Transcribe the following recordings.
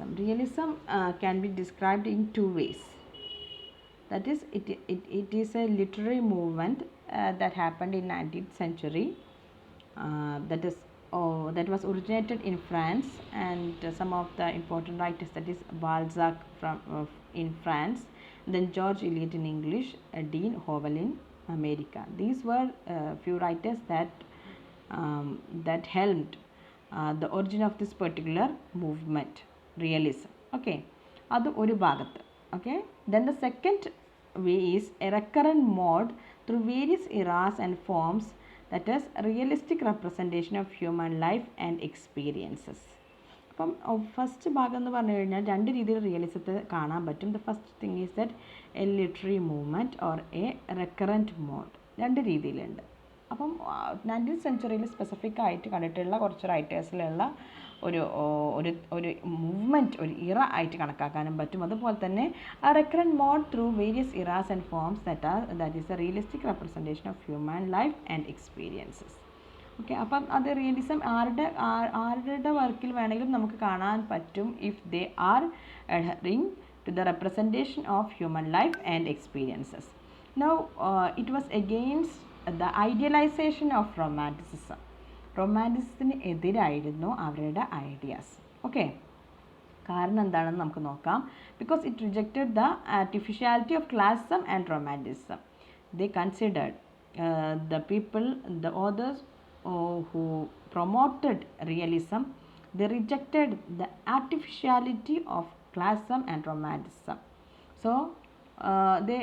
realism. Realism can be described in two ways. That is, it is a literary movement that happened in 19th century. That was originated in France, and some of the important writers, that is Balzac in France, then George Eliot in English, Dean Howell in America. These were few writers that helped the origin of this particular movement, realism. Okay, അത് ഒരു ഭാഗത്ത്. Okay, then the second way is a recurrent mode through various eras and forms, that is realistic representation of human life and experiences. അപ്പം first ഭാഗം എന്ന് പറഞ്ഞു കഴിഞ്ഞാൽ രണ്ട് രീതിയിൽ റിയലിസത്തെ കാണാൻ പറ്റും. The first thing is that a literary movement or a recurrent mode, രണ്ട് രീതിയിലുണ്ട്. അപ്പം 19th സെഞ്ച്വറിയിൽ സ്പെസിഫിക് ആയിട്ട് കണ്ടിട്ടുള്ള കുറച്ച് റൈറ്റേഴ്സിലുള്ള ഒരു ഒരു ഒരു മൂവ്മെൻറ്റ്, ഒരു ഇറ ആയിട്ട് കണക്കാക്കാനും പറ്റും. അതുപോലെ തന്നെ ആ recurrent mode through various eras and forms that is a realistic representation of human life and experiences. Okay, അപ്പം അത് റിയലിസം ആരുടെ വർക്കിൽ വേണമെങ്കിലും നമുക്ക് കാണാൻ പറ്റും if they are adhering to the representation of human life and experiences. Now it was against the idealization of romanticism. റൊമാൻറ്റിസിസത്തിന് എതിരായിരുന്നു അവരുടെ ഐഡിയാസ്. ഓക്കെ, കാരണം എന്താണെന്ന് നമുക്ക് നോക്കാം. Because it rejected the artificiality of classicism and romanticism. They considered the people, the authors who promoted realism, they rejected the artificiality of classicism and romanticism. So the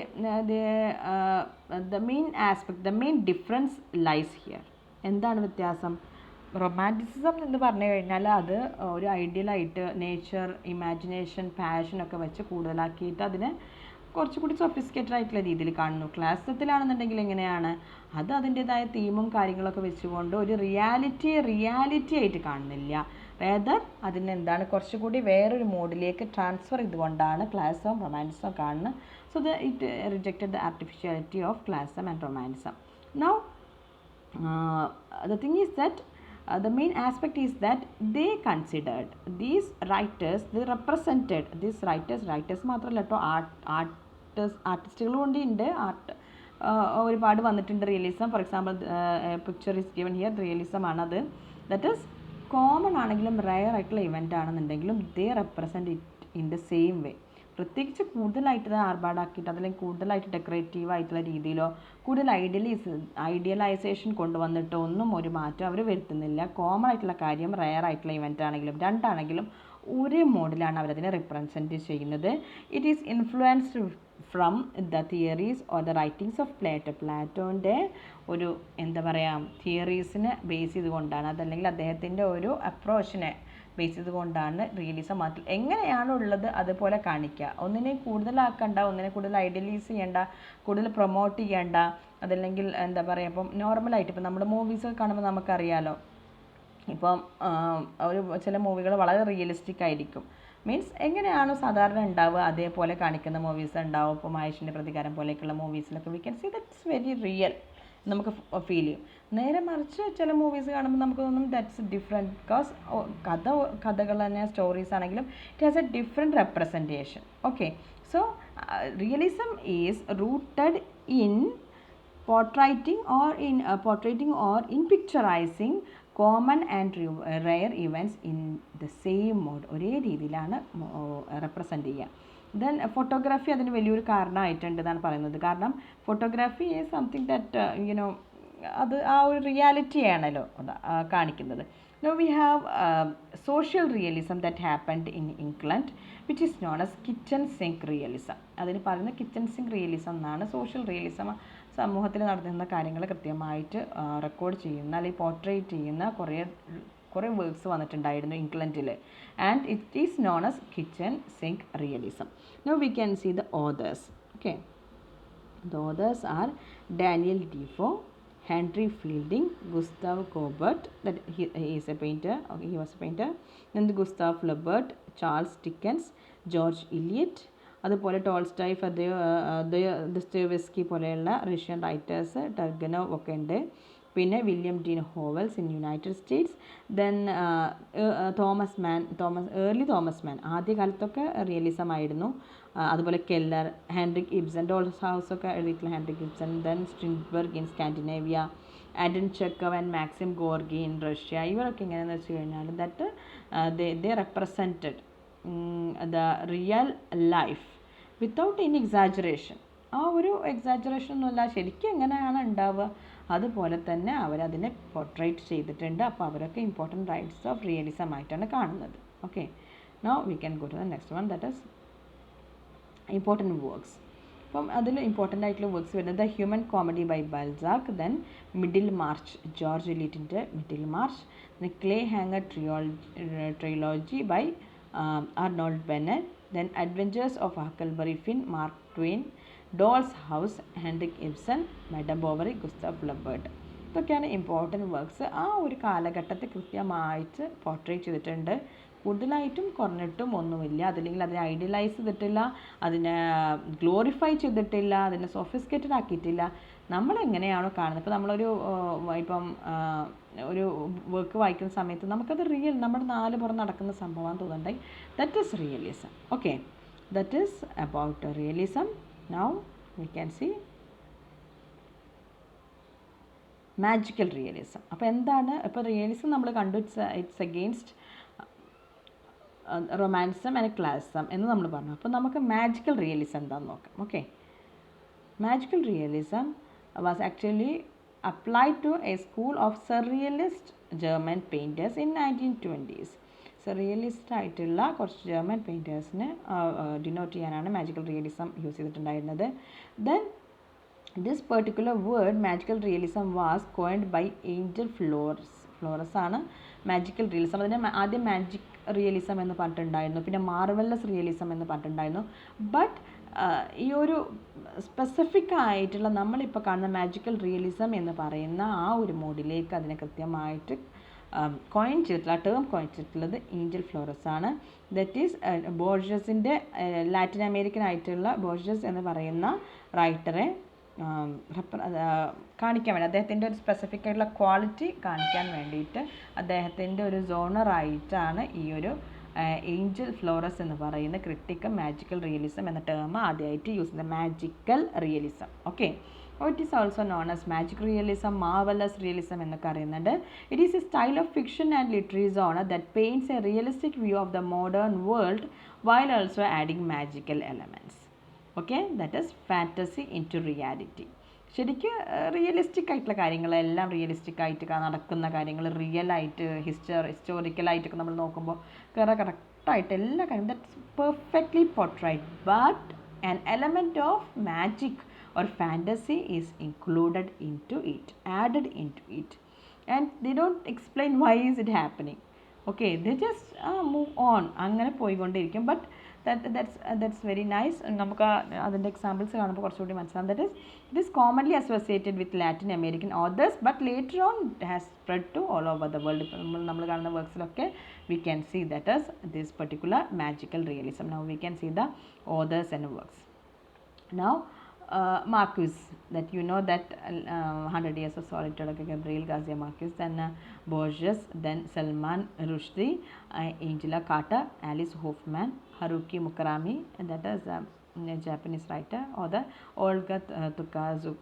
main aspect, the main difference lies here. എന്താണ് വ്യത്യാസം? Romanticism എന്ന് പറഞ്ഞു കഴിഞ്ഞാൽ അത് ഒരു ഐഡിയലായിട്ട് nature, imagination, പാഷനൊക്കെ വെച്ച് കൂടുതലാക്കിയിട്ട് അതിനെ കുറച്ചുകൂടി സൊഫിസ്റ്റിക്കേറ്റഡ് ആയിട്ടുള്ള രീതിയിൽ കാണുന്നു. ക്ലാസിസത്തിലാണെന്നുണ്ടെങ്കിൽ എങ്ങനെയാണ്, അത് അതിൻ്റേതായ തീമും കാര്യങ്ങളൊക്കെ വെച്ചുകൊണ്ട് ഒരു റിയാലിറ്റി ആയിട്ട് കാണുന്നില്ല. റേദർ അതിനെന്താണ് കുറച്ചുകൂടി വേറൊരു മോഡിലേക്ക് ട്രാൻസ്ഫർ ചെയ്തുകൊണ്ടാണ് ക്ലാസിസം റൊമാൻറ്റിസം കാണുന്നത്. So it rejected the artificiality of classicism and romanticism. Now the thing is that the main aspect is that they considered these writers, they represented these writers മാത്രമല്ല കേട്ടോ, ആർട്ടിസ്റ്റുകളും കൊണ്ട് ഉണ്ട്. ഒരുപാട് വന്നിട്ടുണ്ട് realism. For example picture is given here, realism ആണത്. That is common ആണെങ്കിലും rare ആയിട്ടുള്ള event ആണെന്നുണ്ടെങ്കിലും they represent it in the same way. പ്രത്യേകിച്ച് കൂടുതലായിട്ട് ആർഭാടാക്കിയിട്ട് അതല്ലെങ്കിൽ കൂടുതലായിട്ട് ഡെക്കറേറ്റീവ് ആയിട്ടുള്ള രീതിയിലോ കൂടുതൽ ഐഡിയലൈസേഷൻ കൊണ്ടുവന്നിട്ടോ ഒന്നും ഒരു മാറ്റം അവർ വരുത്തുന്നില്ല. കോമൺ ആയിട്ടുള്ള കാര്യം റയർ ആയിട്ടുള്ള ഇവൻ്റ് ആണെങ്കിലും രണ്ടാണെങ്കിലും ഒരേ മോഡിലാണ് അവരതിനെ റിപ്രസെൻറ്റ് ചെയ്യുന്നത്. It is influenced from the theories or the writings of Plato. പ്ലാറ്റോൻ്റെ ഒരു എന്താ പറയുക തിയറീസിനെ ബേസ് ചെയ്തുകൊണ്ടാണ്, അതല്ലെങ്കിൽ അദ്ദേഹത്തിൻ്റെ ഒരു അപ്രോച്ചിനെ ബേസ് ചെയ്തുകൊണ്ടാണ് റിയലിസം മാറ്റുക. എങ്ങനെയാണ് ഉള്ളത് അതുപോലെ കാണിക്കുക, ഒന്നിനെ കൂടുതലാക്കണ്ട, ഒന്നിനെ കൂടുതൽ ഐഡിയലൈസ് ചെയ്യേണ്ട, കൂടുതൽ പ്രൊമോട്ട് ചെയ്യേണ്ട, അതല്ലെങ്കിൽ എന്താ പറയുക, ഇപ്പം നോർമലായിട്ട് ഇപ്പം നമ്മൾ മൂവീസൊക്കെ കാണുമ്പോൾ നമുക്കറിയാലോ, ഇപ്പം ഒരു ചില മൂവികൾ വളരെ റിയലിസ്റ്റിക് ആയിരിക്കും. മീൻസ് എങ്ങനെയാണ് സാധാരണ ഉണ്ടാവുക അതേപോലെ കാണിക്കുന്ന മൂവീസ് ഉണ്ടാവും. ഇപ്പോൾ മഹേഷിൻ്റെ പ്രതികാരം പോലെയൊക്കെയുള്ള മൂവീസിലൊക്കെ we can see that's very real നമുക്ക് ഫീൽ ചെയ്യും. നേരെ മറിച്ച് ചില മൂവീസ് കാണുമ്പോൾ നമുക്ക് തോന്നും ദാറ്റ്സ് ഡിഫറെൻറ്റ്. ബിക്കോസ് കഥകൾ തന്നെ സ്റ്റോറീസ് ആണെങ്കിലും it has A different representation. Okay, so realism is rooted in portraying or in picturizing common and rare events in the same mode. ഒരേ രീതിയിലാണ് റെപ്രസെൻറ്റ് ചെയ്യുക. ദെൻ ഫോട്ടോഗ്രാഫി അതിന് വലിയൊരു കാരണമായിട്ടുണ്ട് എന്നാണ് പറയുന്നത്. കാരണം photography is something that you know അത് ആ ഒരു റിയാലിറ്റി ആണല്ലോ കാണിക്കുന്നത്. Now we have social realism that happened in England, which is known as kitchen sink realism. അതിന് പറയുന്നത് കിച്ചൺ സിങ്ക് റിയലിസം എന്നാണ്. സോഷ്യൽ റിയലിസം സമൂഹത്തിൽ നടത്തുന്ന കാര്യങ്ങൾ കൃത്യമായിട്ട് റെക്കോർഡ് ചെയ്യുന്ന അല്ലെങ്കിൽ പോർട്രേറ്റ് ചെയ്യുന്ന കുറേ വർക്ക്സ് വന്നിട്ടുണ്ടായിരുന്നു ഇംഗ്ലണ്ടിൽ. And it is known as kitchen sink realism. Now we can see the authors. Okay, the authors are Daniel Defoe, Henry Fielding, Gustav Courbet, that he is a painter. Okay, he was a painter. Then the Gustav Flaubert, Charles Dickens, George Eliot, അതുപോലെ Tolstoy, Dostoevsky പോലെയുള്ള Russian writers, Turgenev ഒക്കെ ഉണ്ട്. പിന്നെ William Dean Howells in United States. Then early Thomas Mann, ആദ്യകാലത്തൊക്കെ realism ആയിരുന്നു. അതുപോലെ Keller, Henrik Ibsen, Doll's House ഒക്കെ എഴുതിയിട്ടുള്ള Henrik Ibsen. Then Strindberg in Scandinavia, Anton Chekhov and Maxim Gorky in Russia. ഇവരൊക്കെ എങ്ങനെയാണെന്ന് വെച്ച് കഴിഞ്ഞാൽ that they represented the real life without any exaggeration. ആ ഒരു എക്സാജറേഷൻ ഒന്നുമില്ല, ശരിക്കും എങ്ങനെയാണ് ഉണ്ടാവുക അതുപോലെ തന്നെ അവരതിനെ പോർട്രേറ്റ് ചെയ്തിട്ടുണ്ട്. അപ്പോൾ അവരൊക്കെ ഇമ്പോർട്ടൻറ്റ് റൈറ്റ്സ് ഓഫ് റിയലിസം ആയിട്ടാണ് കാണുന്നത്. Okay, now we can go to the next one, that is important works. അപ്പം അതിൽ ഇമ്പോർട്ടൻ്റ് ആയിട്ടുള്ള വർക്ക്സ് വരുന്നത് the Human Comedy by Balzac, then Middlemarch George എലീറ്റിൻ്റെ Middlemarch, then Clayhanger trilogy by Arnold Bennett, then Adventures of Huckleberry Finn, Mark Twain, Doll's House, Henrik Ibsen, Madame Bovary, Gustave Flaubert. ഇതൊക്കെയാണ് important works. ആ ഒരു കാലഘട്ടത്തെ കൃത്യമായിട്ട് portrait ചെയ്തിട്ടുണ്ട്. കൂടുതലായിട്ടും കുറഞ്ഞിട്ടും ഒന്നുമില്ല. അതല്ലെങ്കിൽ അതിനെ ഐഡിയലൈസ് ചെയ്തിട്ടില്ല, അതിനെ ഗ്ലോറിഫൈ ചെയ്തിട്ടില്ല, അതിനെ സോഫിസ്റ്റിക്കേറ്റഡ് ആക്കിയിട്ടില്ല. നമ്മളെങ്ങനെയാണോ കാണുന്നത്, ഇപ്പോൾ നമ്മളൊരു ഒരു വർക്ക് വായിക്കുന്ന സമയത്ത് നമുക്കത് റിയൽ, നമ്മുടെ നാല് പുറം നടക്കുന്ന സംഭവം തോന്നണ്ടായി. That is realism. Okay, that is about realism. Now we can see magical realism. അപ്പോൾ എന്താണ് ഇപ്പോൾ റിയലിസം നമ്മൾ കണ്ടു, it's against romanticism and classicism എന്ന് നമ്മൾ പറഞ്ഞു. അപ്പോൾ നമുക്ക് മാജിക്കൽ റിയലിസം എന്താണെന്ന് നോക്കാം. Okay, magical realism was actually applied to a school of surrealist German painters in 1920s. Surrealist ആയിട്ടുള്ള കുറച്ച് ജർമ്മൻ പെയിൻറ്റേഴ്സിനെ ഡിനോട്ട് ചെയ്യാനാണ് മാജിക്കൽ റിയലിസം യൂസ് ചെയ്തിട്ടുണ്ടായിരുന്നത്. Then this particular word magical realism was coined by Angel Flores ആണ് magical realism. അതിന് ആദ്യം magic realism എന്ന് പറഞ്ഞിട്ടുണ്ടായിരുന്നു, പിന്നെ മാർവെല്ലസ് റിയലിസം എന്ന് പറഞ്ഞിട്ടുണ്ടായിരുന്നു. ബട്ട് ഈ ഒരു സ്പെസിഫിക് ആയിട്ടുള്ള നമ്മളിപ്പോൾ കാണുന്ന മാജിക്കൽ റിയലിസം എന്ന് പറയുന്ന ആ ഒരു മോഡിലേക്ക് അതിനെ കൃത്യമായിട്ട് കോയിൻ ചെയ്തിട്ടുള്ള ടേം കോയിൻ ചെയ്തിട്ടുള്ളത് ഏഞ്ചൽ ഫ്ലോറസ് ആണ്. ദറ്റ് ഈസ് ബോർജസിൻ്റെ ലാറ്റിൻ അമേരിക്കൻ ആയിട്ടുള്ള ബോർജസ് എന്ന് പറയുന്ന റൈറ്ററെ കാണിക്കാൻ വേണ്ടി, അദ്ദേഹത്തിൻ്റെ ഒരു സ്പെസിഫിക് ആയിട്ടുള്ള ക്വാളിറ്റി കാണിക്കാൻ വേണ്ടിയിട്ട് അദ്ദേഹത്തിൻ്റെ ഒരു സോണറായിട്ടാണ് ഈ ഒരു ഏഞ്ചൽ ഫ്ലോറസ് എന്ന് പറയുന്ന ക്രിട്ടിക്കൽ മാജിക്കൽ റിയലിസം എന്ന ടേം ആദ്യമായിട്ട് യൂസ് ചെയ്യുന്നത്. Magical realism. Okay, it is also known as magic realism, marvellous realism എന്നൊക്കെ അറിയുന്നുണ്ട്. It is a style of fiction and literary genre that paints a realistic view of the modern world while also adding magical elements. Okay, that is fantasy into reality. ശരിക്കും realistic ആയിട്ടുള്ള കാര്യങ്ങളെല്ലാം realistic ആയിട്ട് നടക്കുന്ന കാര്യങ്ങൾ റിയലായിട്ട് ഹിസ്റ്റോറിക്കലായിട്ടൊക്കെ നമ്മൾ നോക്കുമ്പോൾ കറക്റ്റായിട്ട് എല്ലാ കാര്യങ്ങളും that's perfectly portrayed. But an element of magic or fantasy is included into it, added into it, and they don't explain why is it happening. Okay, they just move on, അങ്ങനെ പോയിക്കൊണ്ടിരിക്കും. But that's very nice. നമുക്ക് അതിൻ്റെ examples കാണുമ്പോൾ കുറച്ചുകൂടി മനസ്സിലാവും. That is it is commonly associated with Latin American authors but later on has spread to all over the world. ഇപ്പോൾ നമ്മൾ കാണുന്ന വർക്ക്സിലൊക്കെ we can see that is this particular magical realism. Now we can see the authors and works. Now Marquez, that you know that 100 Years of Solitude, Gabriel Garcia Marquez, then Borges, then Salman Rushdie, Angela Carter, Alice Hoffman, Haruki Murakami, and that is a Japanese writer, or the Olga Tokarczuk.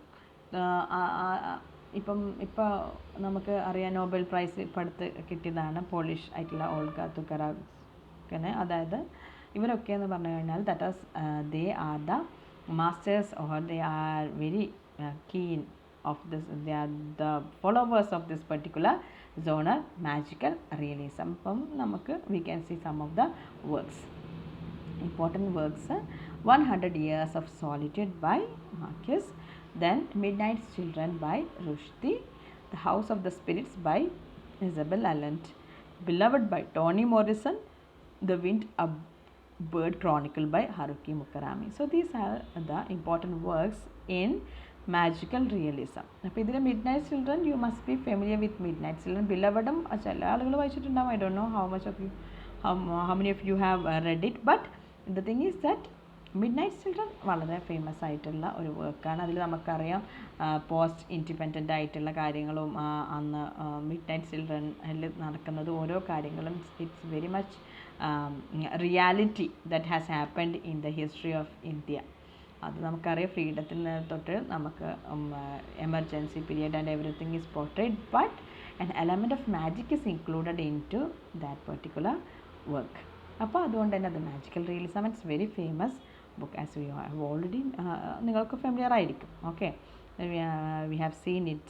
ഇപ്പോൾ നമുക്ക് അറിയാം Nobel prize ഇപ്പോൾ അടുത്ത് കിട്ടിയതാണ് polish ആയിട്ടുള്ള Olga തുക്കാരാസ്കിന്. അതായത് ഇവരൊക്കെ എന്ന് പറഞ്ഞു കഴിഞ്ഞാൽ that is they are the masters, or they are very keen of this, they are the followers of this particular genre, magical realism. അപ്പം നമുക്ക് we can see some of the works, important works. 100 Years of Solitude by Marquez, then Midnight's Children by Rushdie, The House of the Spirits by Isabel Allende, Beloved by Toni Morrison, The Wind Up Bird Chronicle by Haruki Murakami. So these are the important works in magical realism. അപ്പോൾ ഇതിൽ Midnight Children you must be familiar with Midnight Children. ബിലവഡും ചില ആളുകൾ വായിച്ചിട്ടുണ്ടാവും. I don't know how much of you, how many of you have read it, but the thing is that mid night children വളരെ famous ആയിട്ടുള്ള ഒരു വർക്കാണ്. അതിൽ നമുക്കറിയാം പോസ്റ്റ് ഇൻഡിപെൻഡൻ്റ് ആയിട്ടുള്ള കാര്യങ്ങളും അന്ന് മിഡ് നൈറ്റ് ചിൽഡ്രനിൽ നടക്കുന്നത് ഓരോ കാര്യങ്ങളും it's very much reality that has happened in the history of India. അത് നമുക്കറിയാം, ഫ്രീഡത്തിൽ തൊട്ട് നമുക്ക് emergency period and everything is portrayed, but an element of magic is included into that particular work. അപ്പോൾ അതുകൊണ്ട് തന്നെ അത് magical realism it's very famous book as we have already നിങ്ങൾക്ക് familiar ആയിരിക്കും. Okay, we have seen it,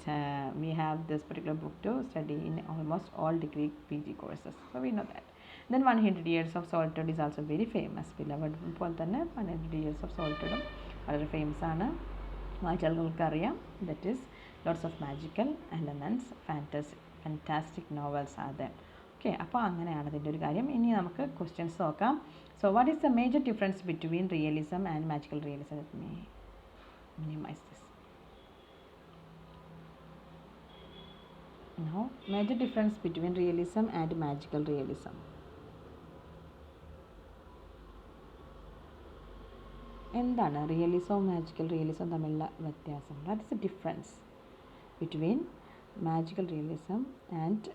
we have this particular book to study in almost all degree PG courses, so we know that. Then 100 years of solitude is also very famous. Beloved പോലെ തന്നെ 100 years of solitude വളരെ famous ആണ്, വായിച്ചാളുകൾക്കറിയാം. That is lots of magical elements, fantastic novels are there. Okay, അപ്പോൾ അങ്ങനെയാണ് അതിൻ്റെ ഒരു കാര്യം. ഇനി നമുക്ക് ക്വസ്റ്റ്യൻസ് നോക്കാം. So what is the major difference between realism and magical realism? Let me minimise this. Now, major difference between realism and magical realism. എന്താണ് റിയലിസവും magical റിയലിസവും തമ്മിലുള്ള വ്യത്യാസം? That is a difference between magical realism and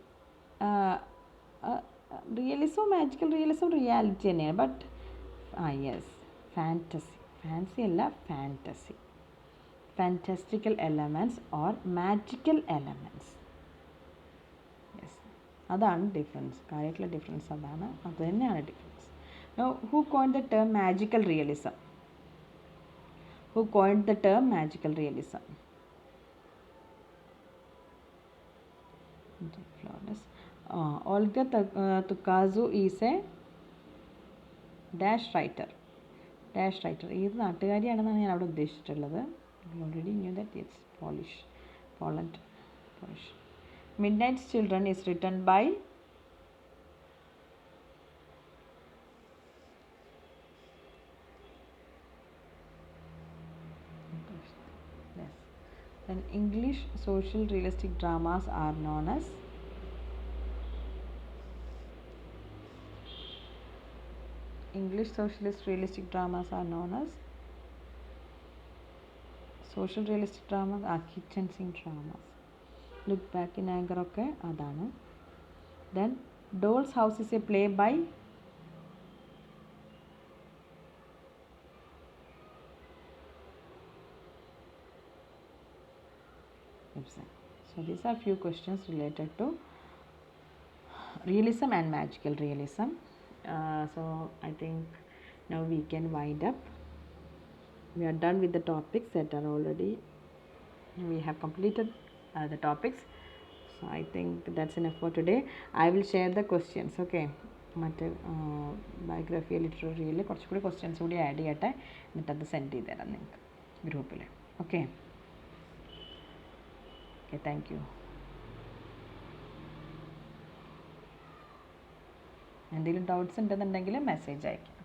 റിയലിസവും magical realism reality തന്നെയാണ്. But yes, fancy അല്ല, fantastical elements or magical elements. Yes, അതാണ് difference. കാര്യമായിട്ടുള്ള difference അതാണ്, അത് തന്നെയാണ് difference. Now, who coined the term magical realism? Who coined the term magical realism? Olga Tokarczuk is a dash writer. ഏത് നാട്ടുകാരിയാണെന്നാണ് ഞാൻ അവിടെ ഉദ്ദേശിച്ചിട്ടുള്ളത്. Already knew that it's Poland. Midnight Children is written by then English social realistic dramas are known as social realistic dramas are kitchen scene dramas. Look Back in Anger ഒക്കെ അതാണ്. Then Doll's House is a play by Ibsen. So these are few questions related to realism and magical realism. So I think now we can wind up. We are done with the topics that are already, we have completed the topics. So I think that's enough for today. I will share the questions. Okay, മറ്റ് biography ലിറ്റററിയിൽ കുറച്ചുകൂടി questions കൂടി add ചെയ്യട്ടെ, എന്നിട്ടത് send ചെയ്ത് തരാം നിങ്ങൾക്ക് ഗ്രൂപ്പിൽ. Okay, thank you. എന്തെങ്കിലും ഡൗട്ട്സ് ഉണ്ടെന്നുണ്ടെങ്കിൽ മെസ്സേജ് അയക്കാം.